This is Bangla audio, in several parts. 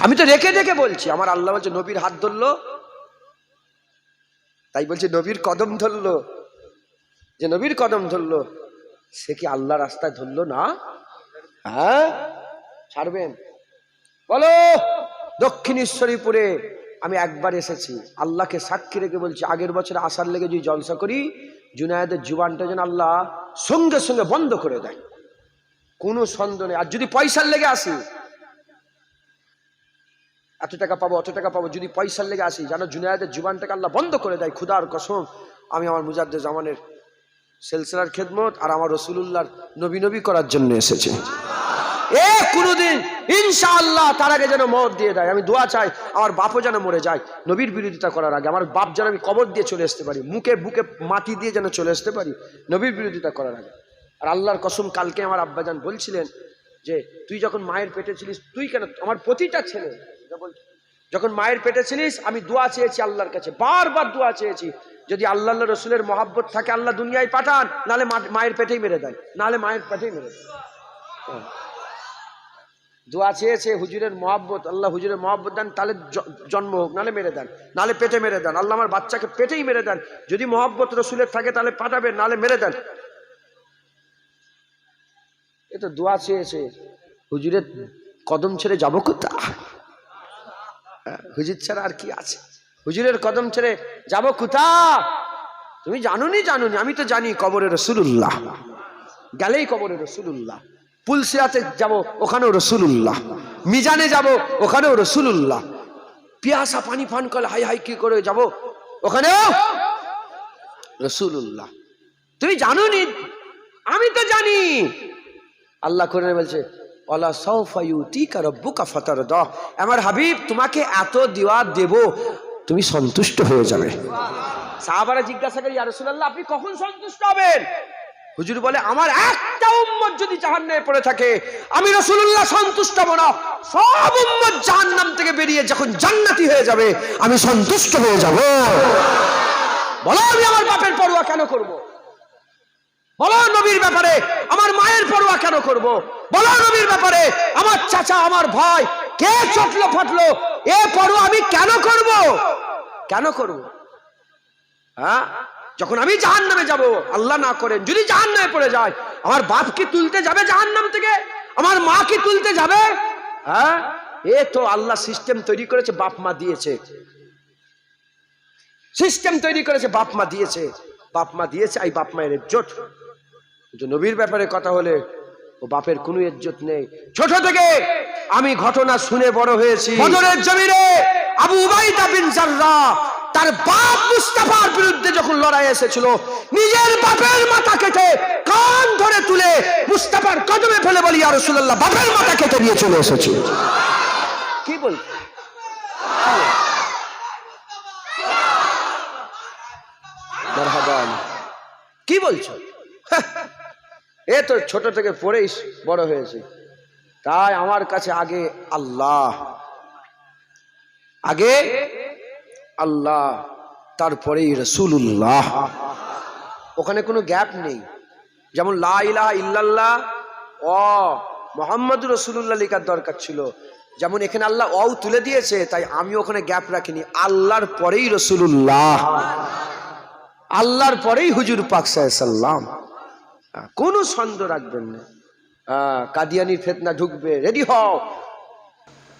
আমি তো রেখে রেখে বলছি। আমার আল্লাহ বলছে নবীর হাত ধরলো, তাই বলছে নবীর কদম ধরলো। যে নবীর কদম ধরলো সে কি আল্লাহ রাস্তায় ধরলো না? হ্যাঁ, ছাড়বেন? বলো। দক্ষিণেশ্বরীপুরে আমি একবার এসেছি, আল্লাহকে সাক্ষী রেখে বলছি আগের বছর আসার লেগে যদি জলসা করি, জুনায়েদের জুবানটা যেন আল্লাহ সঙ্গে সঙ্গে বন্ধ করে দেয়, কোনো সন্দেহ নেই। আর যদি পয়সার লেগে আসি, এত টাকা পাবো অত টাকা পাবো, যদি পয়সার লেগে আসি, যেন জুনায়েদের জুবানটাকে আল্লাহ বন্ধ করে দেয়। খুদার কসম, আমি আমার মুজাদ্দেদ জামানের সিলসিলার খেদমত আর আমার রাসূলুল্লাহর নবী নবী করার জন্য এসেছি। কোনদিন ইনশাআল্লাহ তার আগে যেন মওত দিয়ে দেয়। আমি দোয়া চাই আমার বাপও যেন মরে যায় নবীর বিরোধিতা করার আগে। আমার বাপ যেন আমি কবর দিয়ে চলে আসতে পারি, মুখে বুকে মাটি দিয়ে যেন চলে আসতে পারি নবীর বিরোধিতা করার আগে। আর আল্লাহর কসম, কালকে আমার আব্বাজান বলছিলেন যে তুই যখন মায়ের পেটে ছিলিস, তুই কেন, আমার প্রতিটা ছেলে যখন মায়ের পেটে ছিলিস, আমি দোয়া চেয়েছি আল্লাহর কাছে, বারবার দোয়া চেয়েছি, যদি আল্লাহ রসুলের মহাব্বত থাকে আল্লাহ দুনিয়ায় পাঠান, নাহলে মায়ের পেটেই মেরে দেয়, নাহলে মায়ের পেটেই মেরে দেয়। দোয়া চেয়েছে হুজুরের মহাব্বত, আল্লাহ হুজুরের মহাব্বত দেন, তাহলে জন্ম হোক, নাহলে মেরে দেন, নাহলে পেটে মেরে দেন। আল্লাহ আমার বাচ্চাকে পেটেই মেরে দেন, যদি মহাব্বত রসুলের থাকে তাহলে পাঠাবেন, নাহলে মেরে দেন। এ তো দোয়া চেয়েছে। হুজুরের কদম ছেড়ে যাবো কোথায়? হুজুর ছাড়া আর কি আছে? হুজুরের কদম ছেড়ে যাবো কোথায়? তুমি জানুনি, আমি তো জানি কবরে রাসূলুল্লাহ, গেলেই কবরে রাসূলুল্লাহ। পুলসিরাতে যাব, ওখানেও রাসূলুল্লাহ। মিজানে যাব, ওখানেও রাসূলুল্লাহ। পিয়াসা পানি পান করলে হাই হাই কি করে যাব, ওখানেও রাসূলুল্লাহ। তুমি জানুনি, আমি তো জানি। আল্লাহ কোরআনে বলছে ওয়ালা সাউফা ইউতিকা রাব্বুকা ফাতারদা, আমার হাবিব তোমাকে এত দেওয়া দেব তুমি সন্তুষ্ট হয়ে যাবে। সাহাবারা জিজ্ঞাসা করে ইয়া রাসূলুল্লাহ আপনি কখন সন্তুষ্ট হবেন? হুজুর বলে আমার একটা উম্মত যদি জাহান্নামে পড়ে থাকে আমি রাসূলুল্লাহ সন্তুষ্ট হব না, সব উম্মত জাহান্নাম থেকে বেরিয়ে যখন জান্নাতি হয়ে যাবে আমি সন্তুষ্ট হয়ে যাব। বলো আমি আমার বাপের পরোয়া কেন করব? বলো নবীর ব্যাপারে আমার মায়ের পরোয়া কেন করব? বলো নবীর ব্যাপারে আমার চাচা আমার ভাই কে চটলো ফাটলো এ পরোয়া আমি কেন করব? কেন করব? হ্যাঁ, যখন আমি জাহান্নামে যাব, আল্লাহ না করেন যদি জাহান্নামে পড়ে যায়, আমার বাপ কি তুলতে যাবে জাহান্নাম থেকে? আমার মা কি তুলতে যাবে? হ্যাঁ, এ তো আল্লাহ সিস্টেম তৈরি করেছে, বাপ মা দিয়েছে, সিস্টেম তৈরি করেছে, বাপ মা দিয়েছে, বাপ মা দিয়েছে, এই বাপ মায়ের ইজ্জত। কিন্তু নবীর ব্যাপারে কথা হলে ও বাপের কোনো ইজ্জত নেই। ছোট থেকে আমি ঘটনা শুনে বড় হয়েছি। বদরের জমিনে আবু উবাইদা বিন জাররাহ তার বাপ মুস্তাফার বিরুদ্ধে যখন লড়াই এসেছিল, নিজের বাপের মাথা কেটে কান ধরে তুলে মুস্তাফার কদমে ফেলে বলি ইয়া রাসূলুল্লাহ বাপের মাথা কেটে নিয়ে চলে এসেছে। কি বল, মারহাবান, কি বলছো? এ তো ছোট থেকে পড়েই বড় হয়েছে। তাই আমার কাছে আগে আল্লাহ, আগে আল্লাহ, তারপরেই রাসূলুল্লাহ। ওখানে কোনো গ্যাপ নেই। যেমন লা ইলাহা ইল্লাল্লাহ ও মুহাম্মাদুর রাসূলুল্লাহ লেখার দরকার ছিল, যেমন এখানে আল্লাহ অও তুলে দিয়েছে, তাই আমি ওখানে গ্যাপ রাখিনি। আল্লাহর পরেই রাসূলুল্লাহ, আল্লাহর পরেই হুজুর পাক সাল্লাল্লাহু আলাইহি সাল্লাম। কোনো সন্দেহ রাখবেন না। কাদিয়ানির ফিতনা ঢুকবে, রেডি হও।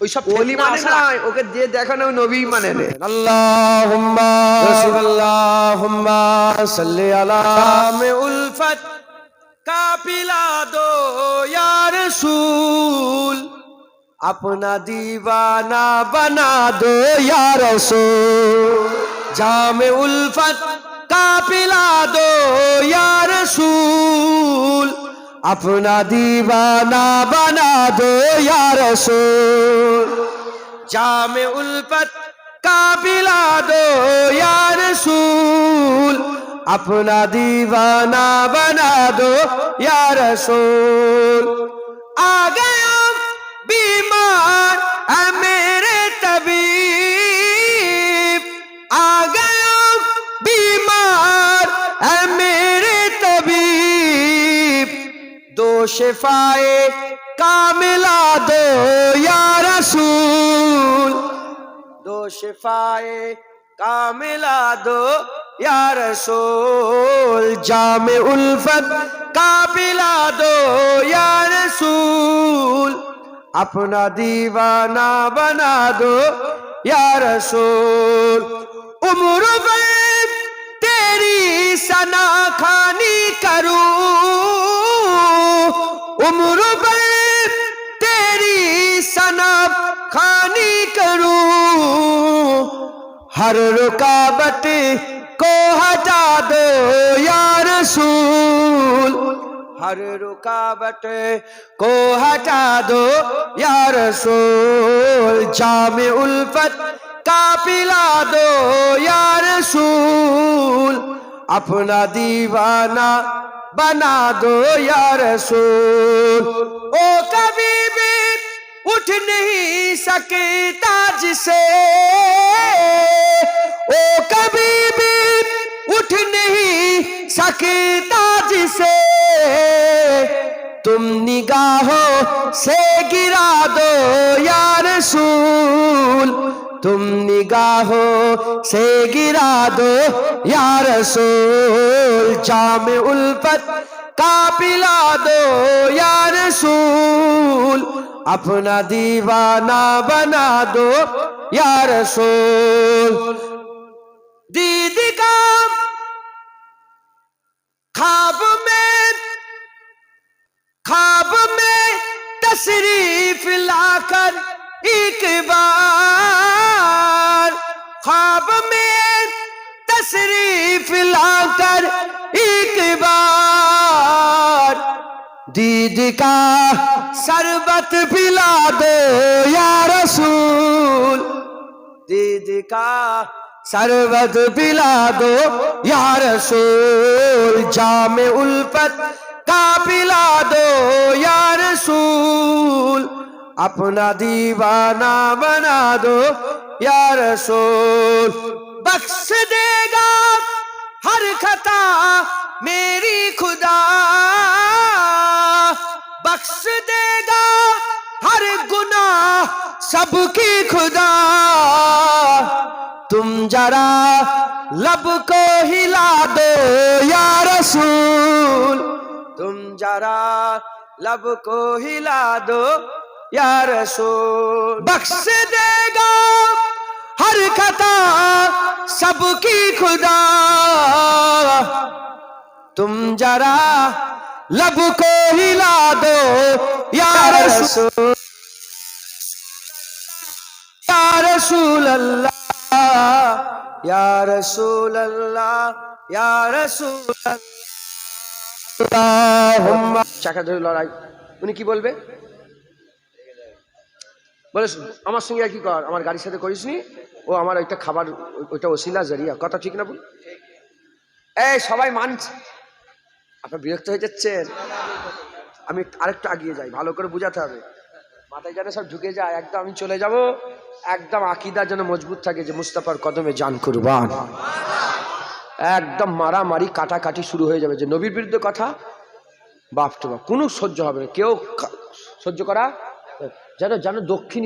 ওইসব ওলি মানে নাই, ওকে দিয়ে দেখানো নবী মানে নে। আল্লাহুম্মা আল্লাহুম্মা সাল্লি আলা মে উলফত কাপিলা দো ইয়া রাসূল, अपना दीवाना बना दो या रसूल, जामे उल्फत का पिला दो या रसूल, अपना दीवाना बना दो या रसूल, जामे उल्फत का पिला दो या रसूल, अपना दीवाना बना दो या रसूल। आ गया बीमार है मेरे तबीब, आ गया बीमार है मेरे तबीब, दो शिफाए कामिला दो या रसूल, शिफाए कामिला दो या रसूल, जामे उल्फत का पिला दो या रसूल, अपना दीवाना बना दो या रसूल। उम्र भर तेरी सना खानी करूं, उम्र भर तेरी सना खानी करूं, हर रुकावट को हटा दो या रसूल, हर रुकावट को हटा दो या रसूल, जामे उल्फत का पिला दो या रसूल, अपना दीवाना बना दो या रसूल। ओ कभी भी उठ नहीं सकता जिसे, ओ कभी भी उठ नहीं सकता जिसे, तुम निगाहों से गिरा दो या रसूल, तुम निगाहों से गिरा दो या रसूल, जामे उल्फत का पिला दो या रसूल, अपना दीवाना बना दो या रसूल। दीद का ख्वाब में तशरीफ लाकर एक बार, ख्वाब में तशरीफ लाकर एक बार, दीद का शरबत पिला दो या रसूल, दीद का शरबत पिला दो या रसूल, जामे उल्फत का पिला दो या रसूल, अपना दीवाना बना दो या रसूल। बख्श देगा हर खता मेरी खुदा, बख्श देगा हर गुनाह सबकी खुदा, तुम जरा लब को हिला दो या रसूल, तुम जरा लब को हिला दो या रसूल। बख्श देगा हर खता सबकी खुदा, तुम जरा लब को हिला दो या रसूल, या रसूल अल्लाह, या रसूल अल्लाह, या रसूल अल्लाह। চাকা ধরে লড়াই, উনি কি বলবে? বলে আমার সঙ্গে আর কি কর, আমার গাড়ির সাথে করিসনি, ও আমার ওইটা খাবার, ওইটা ওসিলা জরিয়া, কথা ঠিক না বল? এই সবাই মানছে, আপনার বিরক্ত হয়ে যাচ্ছেন? আমি আরেকটু আগিয়ে যাই, ভালো করে বুঝাতে হবে, মাথায় যেন সব ঢুকে যায়, একদম আমি চলে যাব, একদম আকীদা যেন মজবুত থাকে যে মুস্তাফার কদমে জান কুরবান, একদম মারামারি কাটাকাটি শুরু হয়ে যাবে, যে নবীর বিরুদ্ধে কথা বাপ তো বাপ, কোনো সহ্য হবে না, কেউ সহ্য করা যেন যেন দক্ষিণ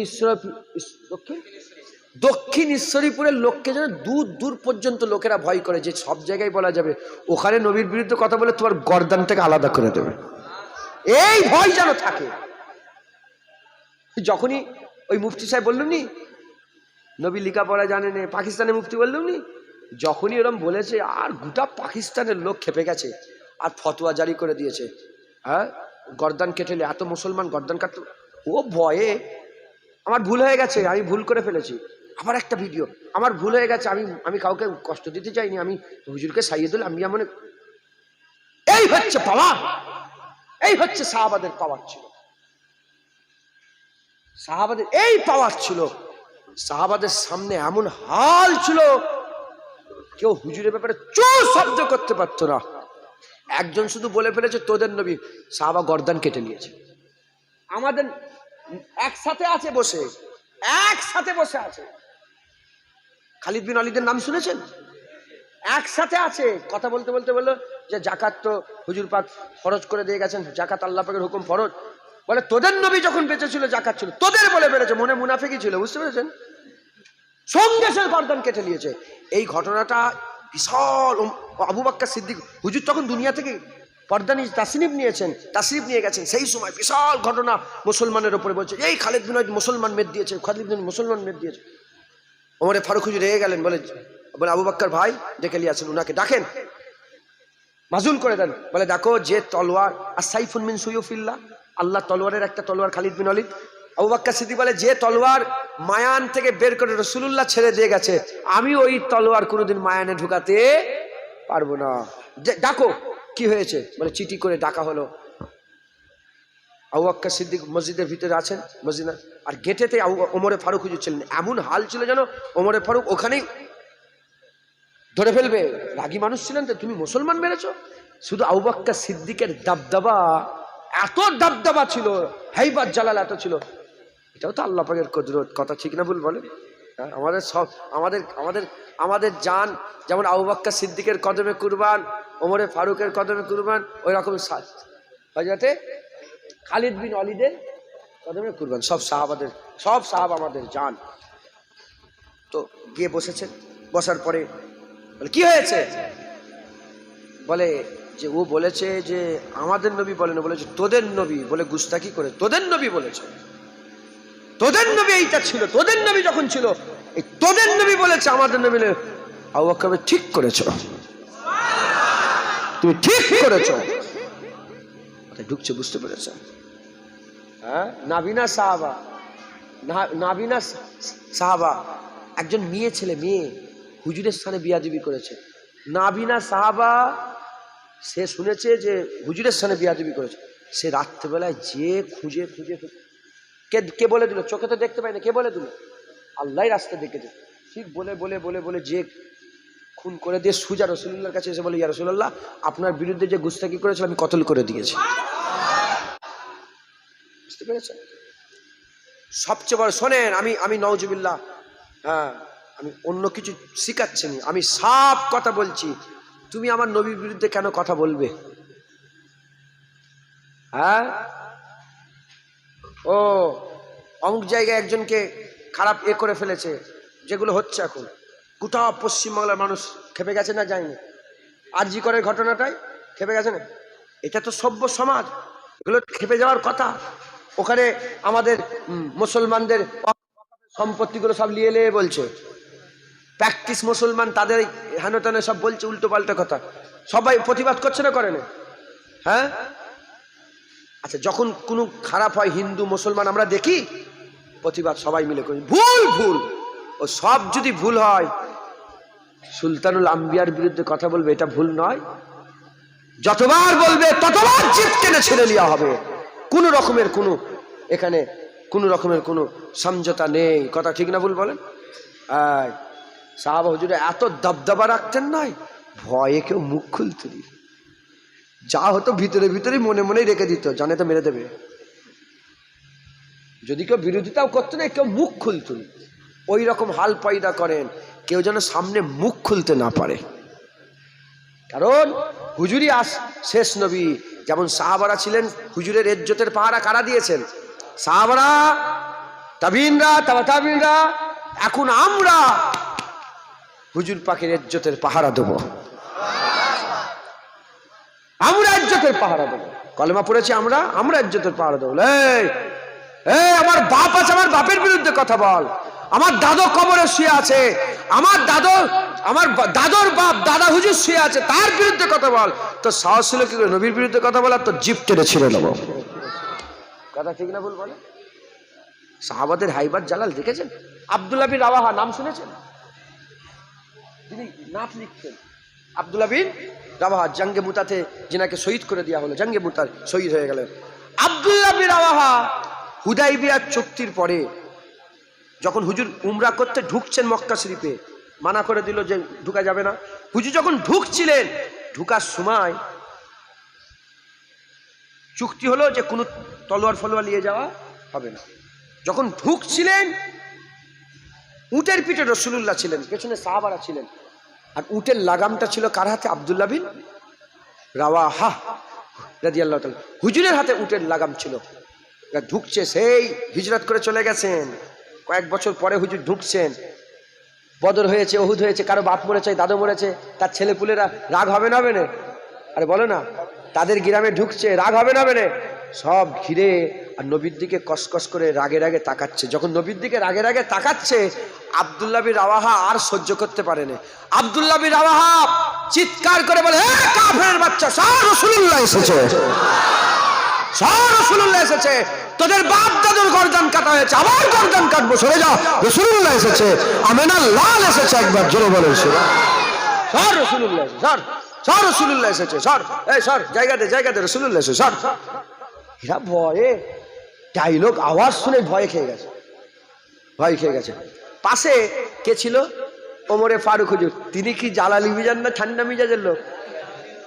ঈশ্বরীপুরের লোককে যেন দূর দূর পর্যন্ত লোকেরা ভয় করে, যে সব জায়গায় বলা যাবে ওখানে নবীর বিরুদ্ধে কথা বলে তোমার গর্দান থেকে আলাদা করে দেবে, এই ভয় যেন থাকে। যখনই ওই মুফতি সাহেব বললুম নি নবী লেখাপড়া জানেন, পাকিস্তানের মুফতি বললুম নি, যখনই ওরম বলেছে আর গোটা পাকিস্তানের লোক খেপে গেছে আর ফতোয়া জারি করে দিয়েছে, হ্যাঁ গর্দান কেটেলে, এত মুসলমান গর্দান কাটতে, ও ভয়ে আমার ভুল হয়ে গেছে, আমি ভুল করে ফেলেছি, আবার একটা ভিডিও, আমার ভুল হয়ে গেছে, আমি কাউকে কষ্ট দিতে চাইনি, আমি হুজুরকে সাইয়েদুল আম্বিয়া মনে, এই হচ্ছে পাওয়ার, এই হচ্ছে সাহাবাদের পাওয়ার ছিল, সাহাবাদের এই পাওয়ার ছিল, সাহাবাদের সামনে এমন হাল ছিল কেউ হুজুরের ব্যাপারে চো শব্দ করতে পারতো না। একজন শুধু বলে ফেলেছে তোদের নবী, সাহাবা গর্দান কেটে নিয়েছে। আমাদের একসাথে আছে, বসে একসাথে বসে আছে, খালিদ বিন ওয়ালিদের নাম শুনেছেন? একসাথে আছে, কথা বলতে বলতে বললো যে জাকাত তো হুজুর পাক ফরজ করে দিয়ে গেছেন, জাকাত আল্লাহ পাকের হুকুম ফরজ, বলে তোদের নবী যখন বেঁচে ছিল জাকাত ছিল, তোদের বলে বেড়েছে, মনে মুনাফিকই ছিল, বুঝতে পেরেছেন? সঙ্গে সে গর্দান কেটে নিয়েছে। এই ঘটনাটা বিশাল। আবু বকর সিদ্দিক হুজুর তখন দুনিয়া থেকে পর্দা নিয়ে তাশরিফ নিয়ে গেছেন। সেই সময় বিশাল ঘটনা মুসলমানের উপরে বলছে, এই খালিদ বিন ওয়ালিদ মুসলমান মেদ দিয়েছে, খালিদ বিন মুসলমান মেদ দিয়েছে। ওমরে ফারুক হুজুর রেগে গেলেন, বলে আবু বকর ভাই ডেকে নিয়ে আসেন, উনাকে ডাকেন, মাজুল করে দেন। বলে দেখো, যে তলোয়ার আর সাইফুন মিন সুয়ুফিল্লাহ, আল্লাহ তলোয়ারের একটা তলোয়ার খালিদ বিন ওয়ালিদ। আবু বকর সিদ্দিক বলে, যে তলোয়ার মায়ান থেকে বের করে রাসূলুল্লাহ ছেড়ে দিয়ে গেছে, আমি ওই তলোয়ার কোনোদিন মায়ানে ঢুকাতে পারবো না। ডাকো, কি হয়েছে? বলে চিঠি করে ডাকা হলো। আবু বকর সিদ্দিক মসজিদের ভিতরে আছেন, মসজিদে আর গেটেতে ওমরে ফারুক হুজুর ছিলেন। এমন হাল ছিল যেন ওমরে ফারুক ওখানেই ধরে ফেলবে। রাগী মানুষ ছিলেন তো, তুমি মুসলমান মেরেছো। শুধু আবু বকর সিদ্দিকের দাবদাবা, এত দাবদাবা ছিল, হাইবাত জালাল এত ছিল। এটাও তো আল্লাহ পাকের কুদরত, কথা ঠিক না ভুল বলে? আমাদের সব আমাদের জান যেমন আবু বকর সিদ্দিকের কদমে কুরবান, ওমরে ফারুকের কদমে কুরবান, ওই রকম হযরতে খালিদ বিন ওয়ালিদের কদমে কুরবান। সব সাহাবা আমাদের জান। তো গিয়ে বসেছেন, বসার পরে বলে কি হয়েছে? বলে যে ও বলেছে যে আমাদের নবী বলেন, বলেছে তোদের নবী, বলে গুস্তাখি করে তোদের নবী বলেছে, তোদের নবী এইটা ছিল, তোদের নবী যখন ছিল এই তোদের নবী বলেছে, আমাদের নবী। আবু বকর ঠিক করেছো, তুমি ঠিক করেছো। ঢুকছে, বুঝতে পেরেছ? হ্যাঁ, নাবিনা সাহাবা একজন মেয়ে ছেলে, মেয়ে হুজুরের স্থানে বিয়াদবি করেছে। নাবিনা সাহাবা সে শুনেছে যে হুজুরের স্থানে বিয়াদবি করেছে। সে রাত্রেবেলায় যে খুঁজে কে বলে দিল? চোখে তো দেখতে পাই না, কে বলে দিল? আল্লাহ রাস্তা দেখেছে। ঠিক বলে যে খুন করে দিয়ে সুজা রাসূলুল্লাহর কাছে এসে বলে, ইয়া রাসূলুল্লাহ, আপনার বিরুদ্ধে যে গুস্তাখি করেছিল আমি কতল করে দিয়েছি। বুঝতে পেরেছেন? সবচেয়ে বড় শোনেন, আমি নাউজুবিল্লাহ, হ্যাঁ, আমি অন্য কিছু শিখাচ্ছি না, আমি সাফ কথা বলছি। তুমি আমার নবীর বিরুদ্ধে কেন কথা বলবে? হ্যাঁ, ও অমুক জায়গায় একজনকে খারাপ করে ফেলেছে, যেগুলো হচ্ছে এখন গোটা পশ্চিমবাংলার মানুষ খেপে গেছে না? যায়নি? আরজি করের ঘটনাটাই খেপে গেছে না? এটা তো সভ্য সমাজ, এগুলো খেপে যাওয়ার কথা। ওখানে আমাদের মুসলমানদের সম্পত্তিগুলো সব নিয়ে বলছে, প্র্যাকটিস মুসলমান তাদের হেন তেন সব বলছে উল্টো পাল্টা কথা। সবাই প্রতিবাদ করছে না, করে না? হ্যাঁ, আচ্ছা, যখন কোনো খারাপ হয় হিন্দু মুসলমান আমরা দেখি প্রতিবাদ সবাই মিলে করি, ভুল ও সব যদি ভুল হয়, সুলতানুল আম্বিয়ার বিরুদ্ধে কথা বলবে, এটা ভুল নয়? যতবার বলবে ততবার জিত টেনে ছেড়ে নেওয়া হবে। কোনো রকমের কোনো সমঝোতা নেই, কথা ঠিক না ভুল বলেন? সাহাবা হুজুরে এত দবদবা রাখতেন নয়, ভয়ে কেউ মুখ খুলতে দিত, যা হতো ভিতরে মনে মনেই রেখে দিত, জানে তো মেরে দেবে। যদি কেউ বিরোধিতাও করতো না, কেউ মুখ খুলতো না। ওই রকম হাল পয়দা করেন, কেউ যেন সামনে মুখ খুলতে না পারে। কারণ হুজুরই শেষ নবী। যেমন সাহাবারা ছিলেন, হুজুরের ইজ্জতের পাহারা কারা দিয়েছেন? সাহাবারা, তাবিনরা, তাবিনরা। এখন আমরা হুজুর পাকের ইজ্জতের পাহারা দেব, আমরা ইজ্জতের পাহারা দেব। কলেমা পড়েছি আমরা ইজ্জতের পাহারা দেব। আমার বাপ আছে, আমার বাপের বিরুদ্ধে কথা বল। আমার দাদু কবরে শুয়ে আছে, আমার দাদুর বাপ দাদা হুজুর শুয়ে আছে, তার বিরুদ্ধে কথা বল। তো সাহস ছিল কি করে নবীর বিরুদ্ধে কথা বলার? তো জিপ টেনে ছিঁড়ে নেব। কথা ঠিক না ভুল বলে? সাহাবাদের হাইবাত জালাল দেখেছেন? আব্দুল্লাহ বিন রাওয়াহা নাম শুনেছেন? তিনি নাত লিখতেন। আব্দুল্লাহ বিন রাওয়াহা, জঙ্গে মুতাতে যিনাকে শহীদ করে দেওয়া হলো, জঙ্গে মুতার শহীদ হয়ে গেলেন। আব্দুল্লাহ বিন রাওয়াহা হুদাইবিয়ার চুক্তির পরে যখন হুজুর উমরা করতে ঢুকছেন মক্কা শরীফে, মানা করে দিল যে ঢুকা যাবে না। হুজুর যখন ঢুকছিলেন, ঢুকার সময় চুক্তি হলো যে কোনো তলোয়ার ফলোয়ার নিয়ে যাওয়া হবে না। যখন ঢুকছিলেন, উটের পিঠে রাসূলুল্লাহ ছিলেন, পেছনে সাহাবারা ছিলেন, আর উটের লাগামটা ছিল কার হাতে? আব্দুল্লাহ বিন রাওয়াহা রাদিয়াল্লাহু তাআলা, হুজুরের হাতে উটের লাগাম ছিল। ঢুকছে, সেই হিজরত করে চলে গেছেন, কয়েক বছর পরে হুজুর ঢুকছেন। বদর হয়েছে, ওহুদ হয়েছে, কারো বাপ মরেছে, দাদু মরেছে, তার ছেলে পুলেরা রাগ হবে না হবে না? আরে বলো না, তাদের গ্রামে ঢুকছে, রাগ হবে না হবে না? সব ঘিরে আর নবীর দিকে কসকস করে রাগে রাগে তাকাচ্ছে। যখন নবীর দিকে রাগে রাগে তাকাচ্ছে, আব্দুল্লাহ বিন রাওয়াহা আর সহ্য করতে পারে না। আব্দুল্লাহ বিন রাওয়াহা চিৎকার করে বলে, হে কাফেরের বাচ্চা, সব রাসূলুল্লাহ এসেছে, সব রাসূলুল্লাহ এসেছে, তোদের বাপ দাদুর গর্দান কাটা হয়েছে, আবার গর্দান কাটবো, সরে যা, রাসূলুল্লাহ এসেছে, আমেনার লাল এসেছে, একবার জোরে বলেন সর রাসূলুল্লাহ এসেছে, সর রাসূলুল্লাহ এসেছে, সর, এই সর, জায়গাতে জায়গাতে রাসূলুল্লাহ এসেছে, সর। এরা ভয়ে ডায়লগ আওয়াজ শুনে ভয় খেয়ে গেছে, ভয় খেয়ে গেছে। পাশে কে ছিল? ওমরে ফারুক হুজুর। তিনি কি জালালি মিজাজ না ঠান্ডা মিজাজের লোক?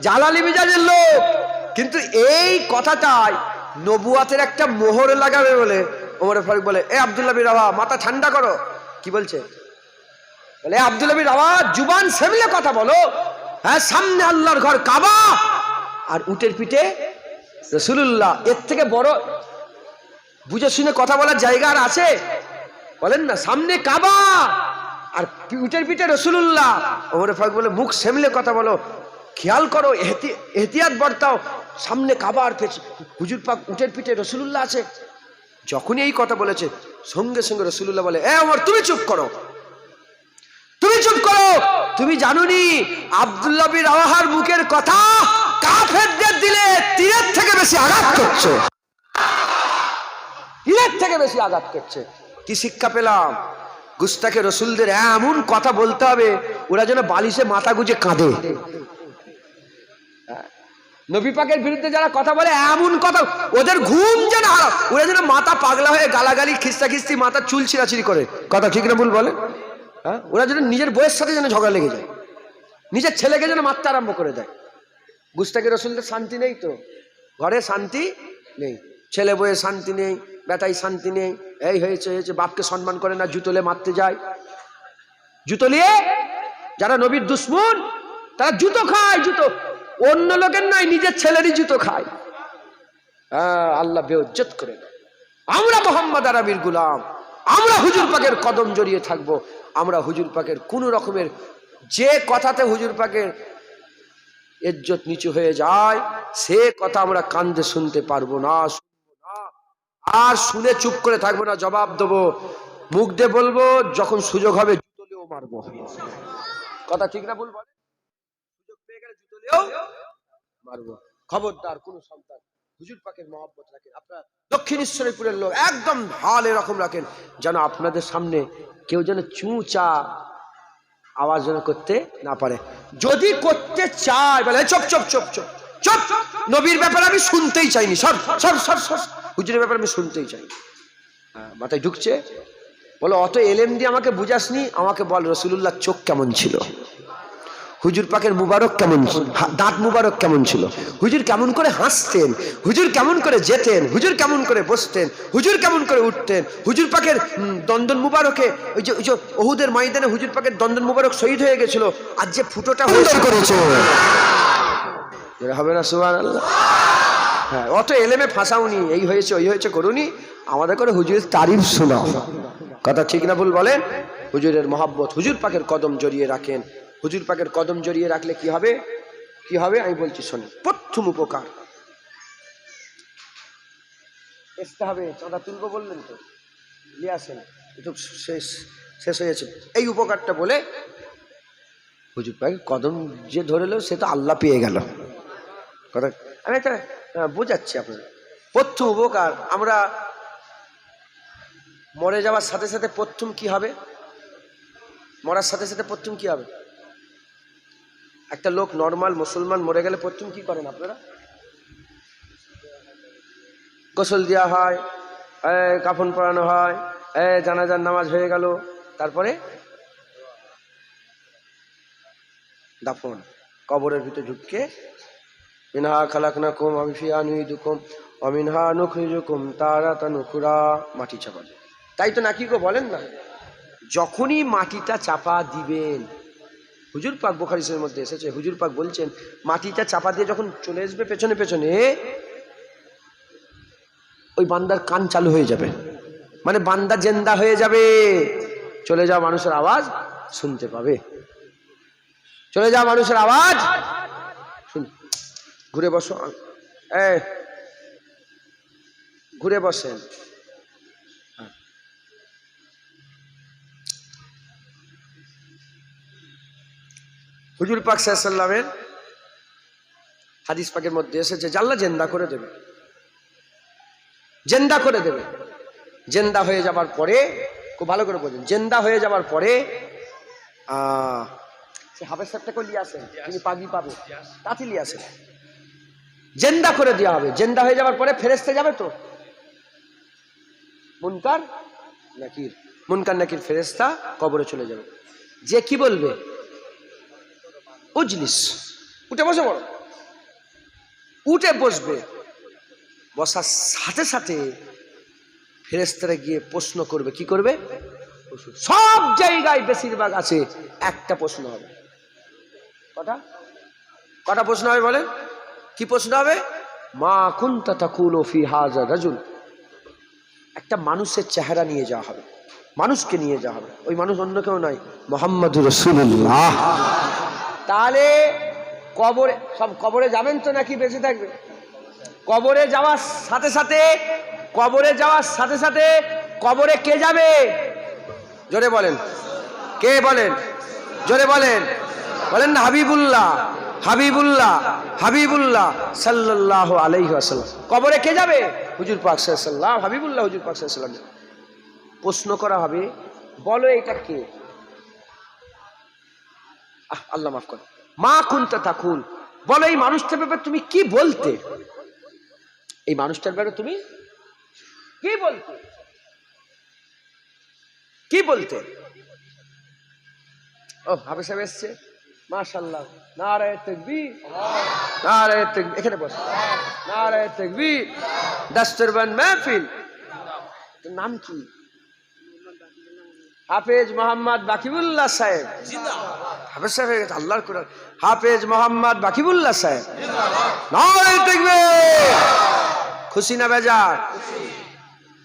জালালি মিজাজের লোক। কিন্তু এই কথাটাই নবুয়াতের একটা মোহর লাগাবে বলে ওমরে ফারুক বলে, এ আব্দুল্লাহ বিন রাওয়াহা, মাথা ঠান্ডা করো। কি বলছে? বলে, আব্দুল্লাহ বিন রাওয়াহা, জুবান সামলে কথা বলো। হ্যাঁ, সামনে আল্লাহর ঘর কাবা আর উটের পিঠে রাসূলুল্লাহ, এর থেকে বড় বুঝে শুনে কথা বলার জায়গা আর আছে? বলেন না, সামনে কাবা আর উটের পিঠে রাসূলুল্লাহ। ওমরে ফারুক বলে, মুখ সামলে কথা বলো, খেয়াল করো, এহতিয়াত বর্তাও, সামনে কাবা আর হুজুর পাক উটের পিঠে রাসূলুল্লাহ আছে। যখনই এই কথা বলেছে, সঙ্গে সঙ্গে রাসূলুল্লাহ বলে, এ ওমর, তুমি চুপ করো, তুমি চুপ করো, তুমি জানোনি আব্দুল্লাহ বিন রাওয়াহার মুখের কথা কাফেরদের দিলে তীরের থেকে বেশি আঘাত করছে, তীরের থেকে বেশি আঘাত করছে। কি শিক্ষা পেলাম? গুস্তাখে রসুলদের এমন কথা বলতে হবে ওরা যেন বালিশে মাথা গুজে কাঁদে। নবী পাকের বিরুদ্ধে যারা কথা বলে এমন কথা, ওদের ঘুম যেন হারাম, ওরা যেন মাথা পাগলা হয়ে গালাগালি খিস্তা খিস্তি মাথা চুল ছিঁড়াছিড়ি করে। কথা ঠিক না ভুল বলে? হ্যাঁ, ওরা যেন নিজের বইয়ের সাথে যেন ঝগড়া লেগে যায়, নিজের ছেলেকে যেন মারতে আরম্ভ করে দেয়। গুস্তাখে রসুলদের শান্তি নেই তো, ঘরে শান্তি নেই, ছেলে বইয়ে শান্তি নেই, বেটাই শান্তি নেই, এই হয়েছে হয়েছে, বাপকে সম্মান করে না, জুতোলে মারতে যায়। জুতো নিয়ে যারা নবীর দুশ্মন তারা জুতো খায়, জুতো অন্য লোকের নয়, নিজের ছেলেরই জুতো খায়। আল্লাহ বেইজ্জত করে দেয়। আমরা মুহাম্মদ আরবির গোলাম, আমরা হুজুর পাকের কদম জড়িয়ে থাকবো। আমরা হুজুর পাকের কোন রকমের যে কথাতে হুজুর পাকের ইজ্জত নিচু হয়ে যায় সে কথা আমরা কান্দে শুনতে পারবো না, শুনবো না, আর শুনে চুপ করে থাকবো না, জবাব দেবো, মুখ দিয়ে বলবো, যখন সুযোগ হবে জুতোলেও মারবো। কথা ঠিক না ভুল বলে? সুযোগ পেয়ে গেলে জুতোলেও মারবো। খবরদার কোন সন্তান হুজুর পাকের মহব্বত রাখেন। আপনারা দক্ষিণেশ্বরীপুরের লোক একদম ঢাল এরকম রাখেন যেন আপনাদের সামনে কেউ যেন চুঁচা আওয়াজ যেন করতে না পারে। যদি করতে চায় বলে, চুপ চুপ চুপ চুপ চুপ, নবীর ব্যাপারে আমি শুনতেই চাইনি, সর সর সর সর, হুজুরের ব্যাপারে আমি শুনতেই চাইনি। মাথায় ঢুকছে, বলো অত এলেম দিয়ে আমাকে বুঝাসনি, আমাকে বল রাসূলুল্লাহ চোখ কেমন ছিল, হুজুর পাকের মুবারক কেমন, দাঁত মুবারক কেমন ছিল, হুজুর কেমন করে হাসতেন, হুজুর কেমন করে যেতেন, হুজুর কেমন করে বসতেন, হুজুর কেমন করে উঠতেন, হুজুর পাকের দন্দন মুবারকে, ওই যে ওহুদের ময়দানে হুজুর পাকের দন্দন মুবারক শহীদ হয়ে গেছিল, আর যে ফুটোটা করেছে হবে না সুবহানাল্লাহ। হ্যাঁ, অত এলেমে ফাঁসাওনি, এই হয়েছে ওই হয়েছে করুনি, আমাদের করে হুজুরের তারিফ শোনাও। কথা ঠিক না ভুল বলেন? হুজুরের মহব্বত, হুজুর পাকের কদম জড়িয়ে রাখেন। হুজুর পাকের কদম জড়িয়ে রাখলে কি হবে? কি হবে আমি বলছি শোনেন। প্রথম উপকার, আসতে হবে, চাঁদা তুলবো বললেন তো, নিয়ে আসেন, শেষ হয়েছে। এই উপকারটা বলে হুজুর পাকের কদম যে ধরেলো সে তো আল্লাহ পেয়ে গেল। কথা আমি একটা বোঝাচ্ছি আপনাদের। প্রথম উপকার, আমরা মরে যাওয়ার সাথে সাথে প্রথম কি হবে? মরার সাথে সাথে প্রথম কি হবে? একটা লোক নর্মাল মুসলমান মরে গেলে প্রথম কি করেন আপনারা? গোসল দেওয়া হয়, কাফন পরানো হয়, জানাজার নামাজ হয়ে গেল, তারপরে দাফন, কবরের ভিতরে ঢুকে মিনহা খালাকনাকুম ওয়া ফিহা নুইদুকুম ওয়া মিনহা নুখরিজুকুম তারাতান উখরা, মাটি চাপা দেয়। তাই তো নাকি গো বলেন না? যখনই মাটিটা চাপা দিবেন, হুজুর পাক বুখারী শরীফের মধ্যে এসেছে, হুজুর পাক বলছেন মাটিটা চাপা দিয়ে যখন চলে আসবে পেছনে পেছনে, ওই বান্দার কান চালু হয়ে যাবে, মানে বান্দা জেন্দা হয়ে যাবে, চলে যাওয়া মানুষের আওয়াজ শুনতে পাবে। চলে যা মানুষের আওয়াজ শুন। ঘুরে বসো, ঘুরে বসেন। হুজুর পাক সাল্লাল্লাহু আলাইহি ওয়াসাল্লামের হাদিস পাকের মধ্যে এসেছে যে আল্লাহ জিন্দা করে দেবে, জিন্দা করে দেবে। জিন্দা হয়ে যাবার পরে, খুব ভালো করে বলছেন, জিন্দা হয়ে যাবার পরে সে হাফেজ সাহেবটাকে নিয়ে আসেন, তিনি পাগড়ি পাবে, তাতে নিয়ে আসেন। জিন্দা করে দেওয়া হবে। জিন্দা হয়ে যাবার পরে ফেরেশতা যাবে তো মুনকার নাকির, মুনকার নাকির ফেরেশতা কবরে চলে যাবে। যে কি বলবে, উজলিস, উঠে বসে পড়ো। উঠে বসবে। বসার সাথে সাথে ফেরেশতারা গিয়ে প্রশ্ন করবে। কি করবে? সব জায়গায় বেশিরভাগ আছে একটা প্রশ্ন হবে। কটা প্রশ্ন হবে বলেন? কি প্রশ্ন হবে? মা কুনতা তাকুলু ফি হাযা রাজুল। একটা মানুষের চেহারা নিয়ে যাওয়া হবে, মানুষকে নিয়ে যাওয়া হবে। ওই মানুষ অন্য কেউ নয়, মুহাম্মাদুর রাসূলুল্লাহ। তাহলে কবরে, সব কবরে যাবেন তো নাকি বেঁচে থাকবে? কবরে যাওয়ার সাথে সাথে, কবরে যাওয়ার সাথে সাথে কবরে কে যাবে? জোরে বলেন, কে বলেন? জোরে বলেন, বলেন না, হাবিবুল্লাহ, হাবিবুল্লাহ, হাবিবুল্লাহ সাল্লাল্লাহু আলাইহি ওয়াসাল্লাম। কবরে কে যাবে? হুজুর পাক সাল্লাল্লাহু আলাইহি ওয়াসাল্লাম, হাবিবুল্লাহ হুজুর পাক সাল্লাল্লাহু আলাইহি ওয়াসাল্লাম। প্রশ্ন করা হবে, বলো এটা কে? আল্লাহ মাফ করে। মা কুনতা তাকুল, বলো এই মানুষটার ব্যাপারে তুমি কি বলতে? এই মানুষটার ব্যাপারে তুমি কি বলতে? কি বলতে? ও হাফেজ সাহেব এসছে, মাশাআল্লাহ, নারায়ে তাকবীর, নারায়ে তাকবীর। এখানে বস, নারায়ে তাকবীর, দাস্তুরবান মাহফিল। তোর নাম কি? হাফেজ মোহাম্মদ বাকিবুল্লাহ সাহেব জিন্দাবাদ। হাফেজ সাহেব আল্লাহর কোরআন, হাফেজ মোহাম্মদ বাকিবুল্লাহ সাহেব জিন্দাবাদ, নারায়ে তাকবীর। খুশি না বেজার?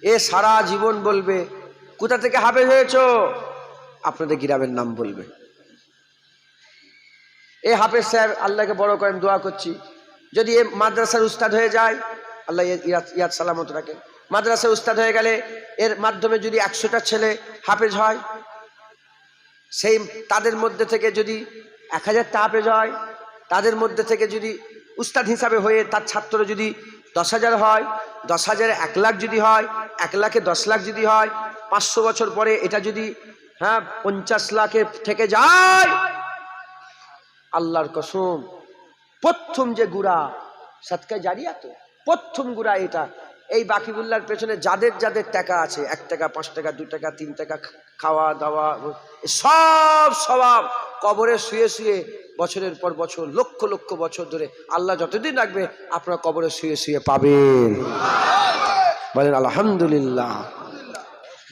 এ সারা জীবন বলবে কোথা থেকে হাফেজ হয়েছো, আপনাদের গ্রামের নাম বলবে। এ হাফেজ সাহেব আল্লাহকে বড় করেন, দোয়া করছি যদি এ মাদ্রাসার উস্তাদ হয়ে যায়, আল্লাহ ইয়াদ সালামত রাখে। মাদ্রাসার উস্তাদ হয়ে গেলে এর মাধ্যমে যদি 100টা ছেলে হাফেজ হয়, সেই তাদের মধ্যে থেকে যদি 1000টা হাফেজ হয়, তাদের মধ্যে থেকে যদি উস্তাদ হিসাবে হয়ে তার ছাত্র যদি 10,000 হয়, 10,000-এ 1 লাখ যদি হয়, 1 লাখে 10 লাখ যদি হয়, 500 বছর পরে এটা যদি 50 লাখে থেকে যায়, আল্লাহর কসম প্রথম যে গুড়া সাদকায়ে জারিয়া, তো প্রথম গুড়া এটা। এই বাকিবুল্লাহর পেছনে যাদের যাদের টাকা আছে, 1 টাকা, 5 টাকা, 2 টাকা, 3 টাকা, খাওয়া দাওয়া, সব স্বভাব কবরে শুয়ে শুয়ে বছরের পর বছর, লক্ষ লক্ষ বছর ধরে আল্লাহ যতদিন রাখবে আপনারা কবরে শুয়ে শুয়ে পাবেন। বলেন আলহামদুলিল্লাহ।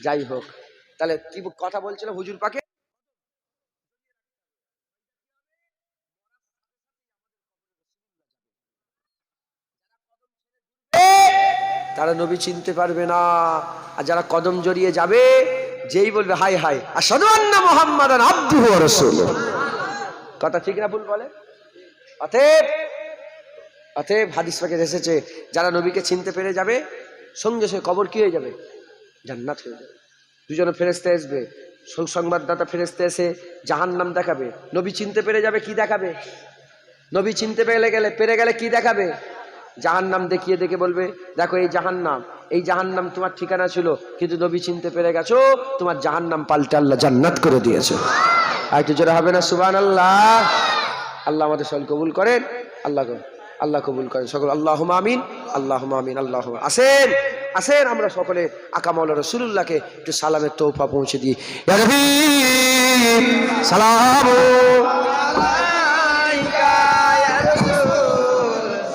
যাই হোক, তাহলে কি কথা বলছিলাম হুজুর পাকে? তারা নবী চিনতে পারবে না। আর যারা কদম জড়িয়ে যাবে, যেই বলবে হাই হাই আশহাদু আন্না মুহাম্মাদান আবদুহু ওয়া রাসূলুহু, কথা ঠিক না ভুল বলে? অতএব হাদিস পাকে এসেছে যারা নবীকে চিনতে পেরে যাবে, সঙ্গে সঙ্গে কবর কি হয়ে যাবে? জান্নাত হয়ে যাবে। দুজন ফেরেশতা আসবে, সংবাদদাতা ফেরেশতা এসে জাহান্নাম দেখাবে। নবী চিনতে পেরে যাবে, কি দেখাবে? নবী চিনতে পেরে গেলে কি দেখাবে? জাহান্নাম দেখিয়ে দেখে বলবে, দেখো এই জাহান্নাম, এই জাহান্নাম তোমার ঠিকানা ছিল, কিন্তু নবী চিনতে পেরে গেছো, তোমার জাহান্নাম পাল্টে আল্লাহ জান্নাত করে দিয়েছে। আর একটু জোরে হবে না সুবহানাল্লাহ? আল্লাহ আমাদের সকল কবুল করেন, আল্লাহ কবুল করেন সকল। আল্লাহুম্মা আমিন, আল্লাহুম্মা আমিন, আল্লাহুম্মা। আসেন আসেন, আমরা সকলে আকা মাওলা রাসূলুল্লাহকে একটু সালামের তোহফা পৌঁছে দিই। ইয়া নবী সালাম আলাইকা, ইয়া রাসূল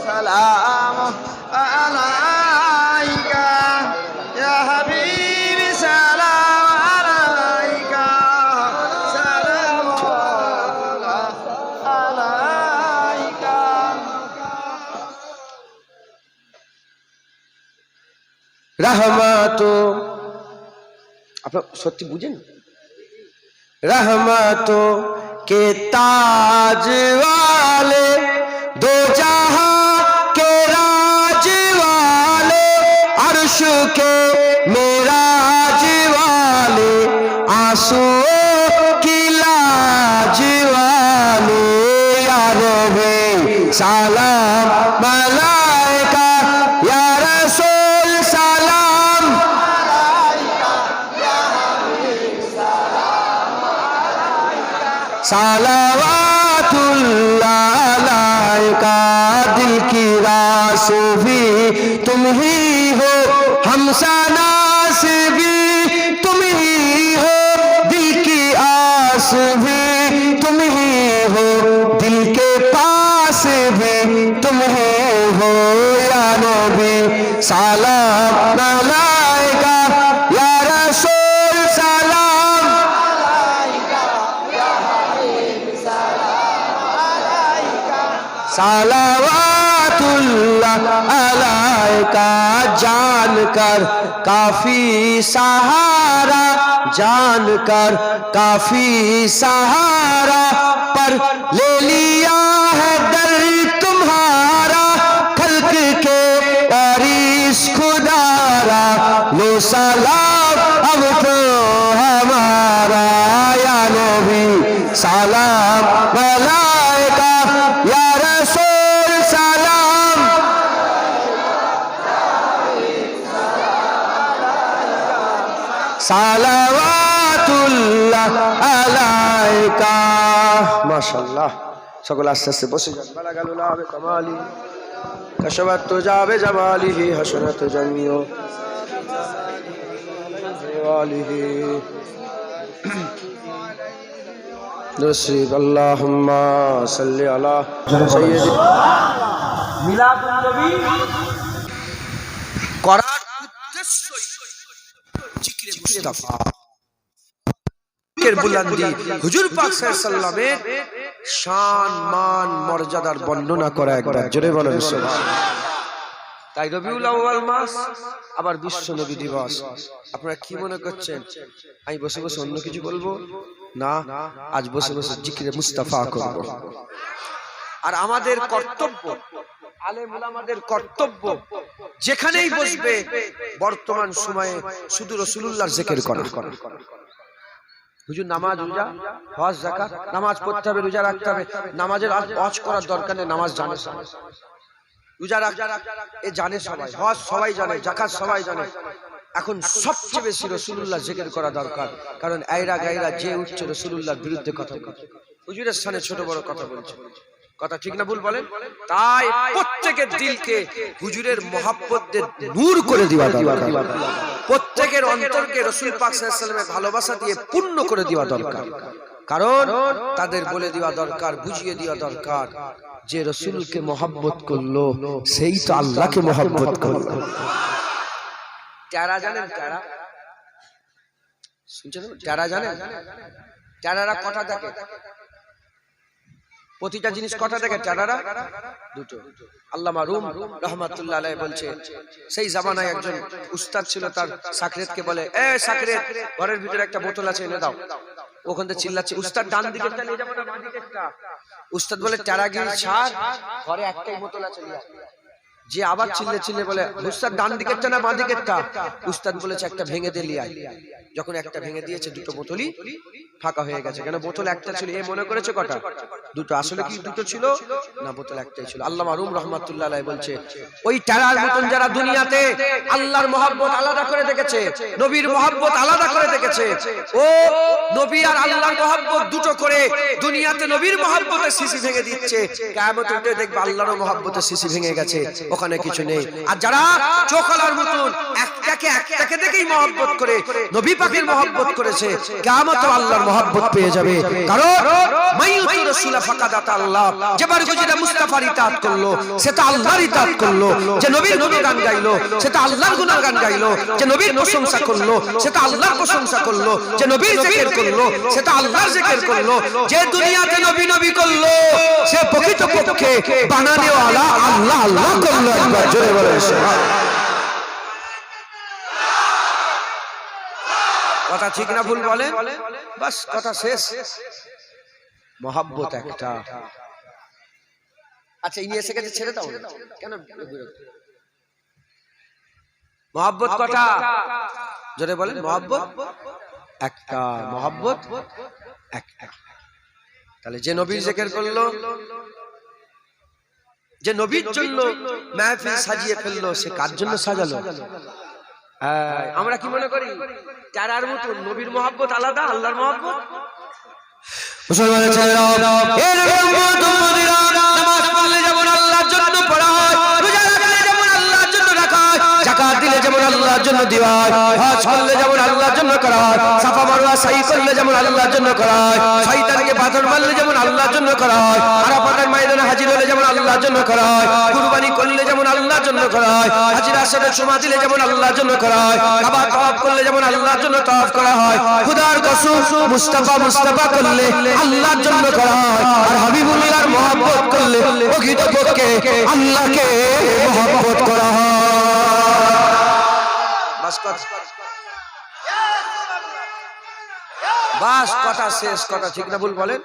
সালাম আলাইকা, ইয়া হাবিবি সালাম আলাইকা, সালাম আলাইকা। রাহমাত, আপনার সত্যি বুঝেন? रहमतों के ताज वाले, दो जहां के राज वाले, अर्श के मेराज वाले, आंसुओं की लाज वाले, या नबी सलाम मलाइका, या रसूल सलाम, सलावातुल्लाह अलैका। दिल की रास भी तुम ही हो, हमसनास भी तुम ही हो, दिल की आस भी तुम ही हो, दिल के पास भी तुम ही हो, या नबी सलाम अलैका, या रसूल सलाम, सलावातुल्लाह अलैका। जानकर काफी सहारा, जानकर काफी सहारा, पर ले लिया है दर तुम्हारा, खल्क के वारिस खुदारा, लो सलाम अब तो हमारा, या नबी सलाम मलाइका, या रसूल सलाम, सलावातुल्लाह अलैका। माशाअल्लाह, সকল আস্তে আস্তে বসে যান। বালাগালুল্লাহ বে কামালি, কাশাবাত তুজাবে জামালিহি, হাসানাত জামিও ওয়ালিহি নসিব। আল্লাহুম্মা সাল্লি আলা সাইয়্যিদি মিলাদুন নবী করার উদ্দেশ্যই জিকিরে মুস্তাফা, এর বুলন্দি, হুজুর পাক সাল্লাল্লাহু আলাইহি সাল্লামের শান মান মর্যাদার বর্ণনা করা। একবার জোরে বলেন সুবহানাল্লাহ। তাই রবিউল আউয়াল মাস, আবার বিশ্ব নবী দিবস। আপনারা কি মনে করছেন আমি বসে বসে অন্য কিছু বলবো? না, আজ বসে বসে জিকিরে মুস্তাফা করব। আর আমাদের কর্তব্য, আলেম ওলামাদের কর্তব্য, যেখানেই বসবে বর্তমান সময়ে শুধু রাসূলুল্লাহর জিকির করা। হুজুর নামাজ, রোজা, হজ, যাকাত, নামাজ পড়তে হবে, রোজা রাখতে হবে। নামাজের হজ করার দরকার নেই, নামাজ জানে সবাই, রোজা এ জানে সবাই, হজ সবাই জানে, যাকাত সবাই জানে। এখন সবচেয়ে বেশি রাসূলুল্লাহর জিকির করা দরকার, কারণ আইরা গায়রা যে উঠছে রাসূলুল্লাহর বিরুদ্ধে কথা বলছে, হুজুরের সামনে ছোট বড় কথা বলছে। কথা ঠিক না ভুল বলেন? তাই প্রত্যেকের দিলকে হুজুরের মহব্বত দিয়ে নূর করে দেওয়া দরকার, প্রত্যেকের অন্তরকে রাসূল পাক সাল্লাল্লাহু আলাইহি ওয়াসাল্লামের ভালোবাসা দিয়ে পূর্ণ করে দেওয়া দরকার। কারণ তাদের বলে দেওয়া দরকার, বুঝিয়ে দেওয়া দরকার, যে রাসূলকে মহব্বত করলো সেই তো আল্লাহকে মহব্বত করলো। যারা জানেন, যারা শুনছেন, যারা জানেন, যারা কথা দেখে, প্রতিটা জিনিস কথা দেখে, চারারা দুটো। আল্লামা রুম রাহমাতুল্লাহ আলাইহি বলছে, সেই জামানায় একজন উস্তাদ ছিল, তার সাকরেতকে বলে, এ সাকরেত, ঘরের ভিতরে একটা বোতল আছে, এনে দাও। ওখান থেকে চিল্লাচ্ছে, উস্তাদ ডান দিকেরটা নিয়ে যাবো না বাঁ দিকেরটা? উস্তাদ বলে, চারাগির ছাড়, ঘরে একটাই বোতল আছে, নিয়ে। যে আবার চিল্লে চিল্লে বলে, উস্তাদ ডান দিকেরটা না বাঁ দিকেরটা? উস্তাদ বলেছে, একটা ভেঙে দিয়ে লিয়ে আয়। যখন একটা ভেঙে দিয়েছে, দুটো বোতলই ফাঁকা হয়ে গেছে। কেন? বোতল একটা ছিল, এ মনে করেছে কটা? দুটো। আসলে কি দুটো ছিল না, বোতল একটাই ছিল। আল্লামা রুম রাহমাতুল্লাহ আলাইহি বলছে, ওই টারার মতন যারা দুনিয়াতে আল্লাহর মহব্বত আলাদা করে দেখেছে, নবীর মহব্বত আলাদা করে দেখেছে, ও নবী আর আল্লাহর মহব্বত দুটো করে দুনিয়াতে নবীর মহব্বতে শিশি ভেঙে দিচ্ছে। কিয়ামতের দিনে দেখবে আল্লাহর মহব্বতে শিশি ভেঙে গেছে, ওখানে কিছু নেই। আর যারা চোখলার মতন একটাকে দেখেই মহব্বত করে নবী পাকের মহব্বত করেছে, কিয়ামতে আল্লাহর মহব্বত পেয়ে যাবে। কারণ মাইয়ুতি রাসূল ফাকাদ আল্লাহ, যে বার গুজিরা মুস্তাফার ইতাআত করলো সে তো আল্লাহর ইতাআত করলো, যে নবীর গুণগান গাইলো সে তো আল্লাহর গুণগান গাইলো, যে নবীর প্রশংসা করলো সে তো আল্লাহর প্রশংসা করলো, যে নবীর জিকির করলো সে তো আল্লাহর জিকির করলো। যে দুনিয়াতে নবী নবী করলো সে প্রকৃতপক্ষে বানানেওয়ালা আল্লাহ আল্লাহ করলো। একবার জোরে বলেন সুবহানাল্লাহ। কথা ঠিক না ভুল বলেন? বাস কথা শেষ। মহব্বত একটা। আচ্ছা ইনি এসে গেছে, ছেড়ে দাও কেন? মহব্বত কটা? জোরে বলেন। মহব্বত একটা, মহব্বত একটা। তাহলে যে নবীর জিকির করলো, যে নবীর জন্য মাহফিল সাজিয়ে ফেললো, সে কার জন্য সাজালো? আমরা কি মনে করি তারার মতো নবীর মহব্বত আলাদা, আল্লাহর মহব্বত? মুসলমানের ছেলেরা, এর উম্মত উম্মতিরা, নামাজ পড়লে যেমন আল্লাহর জন্য পড়া হয়, রোজা রাখলে যেমন আল্লাহর জন্য রাখা হয়, যাকাত দিলে যেমন আল্লাহর জন্য দেওয়া হয়, হজ করলে যেমন আল্লাহর জন্য করা হয়, সাফা মারওয়া সাই করলে যেমন আল্লাহর জন্য করা হয়, শয়তানকে পাথর মারলে যেমন আল্লাহর জন্য করা হয়, আরাফাতের ময়দানে হাজির হলে যেমন আল্লাহর জন্য করা হয়, কুরবানি করলে যেমন আল্লাহর জন্য করা হয়, হাজির আসরে সমা দিলে যেমন আল্লাহর জন্য করা হয়, কাবা তাওয়াফ করলে যেমন আল্লাহর জন্য তাওয়াফ করা হয়, খোদার কসম মুস্তাফা মুস্তাফা করলে আল্লাহর জন্য করা হয়, আর হাবিবুল্লাহর মহব্বত করলে প্রকৃতপক্ষে আল্লাহকে মহব্বত করা হয়। বাস কথা শেষ। কথা ঠিক না ভুল বলেন?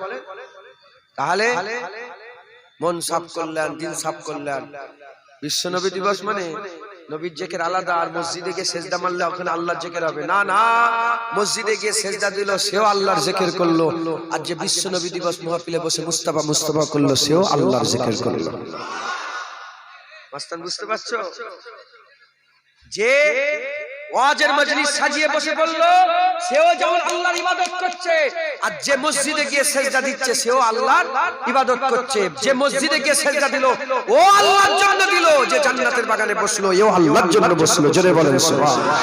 তাহলে মন সাফ করলেন, দিন সাফ করলেন। বিশ্ব নবী দিবস মানে নবীর জিকির আলাদা, আর মসজিদে গিয়ে সেজদা মারলে ওখানে আল্লাহর জিকির হবে না। না, মসজিদে গিয়ে সেজদা দিল, সেও আল্লাহর জিকির করলো। আর যে বিশ্ব নবী দিবস মাহফিলে বসে মুস্তাফা মুস্তাফা করলো, সেও আল্লাহর জিকির করলো। মাস্তান বুঝতে পারছো? যে ওয়াজের মজলিস সাজিয়ে বসে বললো, সেও যেমন আল্লাহর ইবাদত করছে। আর যে মসজিদে গিয়ে সেজদা দিচ্ছে, সেও আল্লাহর ইবাদত করছে। যে মসজিদে গিয়ে সেজদা দিল, ও আল্লাহর জন্য দিল। যে জান্নাতের বাগানে বসলো, এও আল্লাহর জন্য বসলো। জোরে বলেন সুবহানাল্লাহ।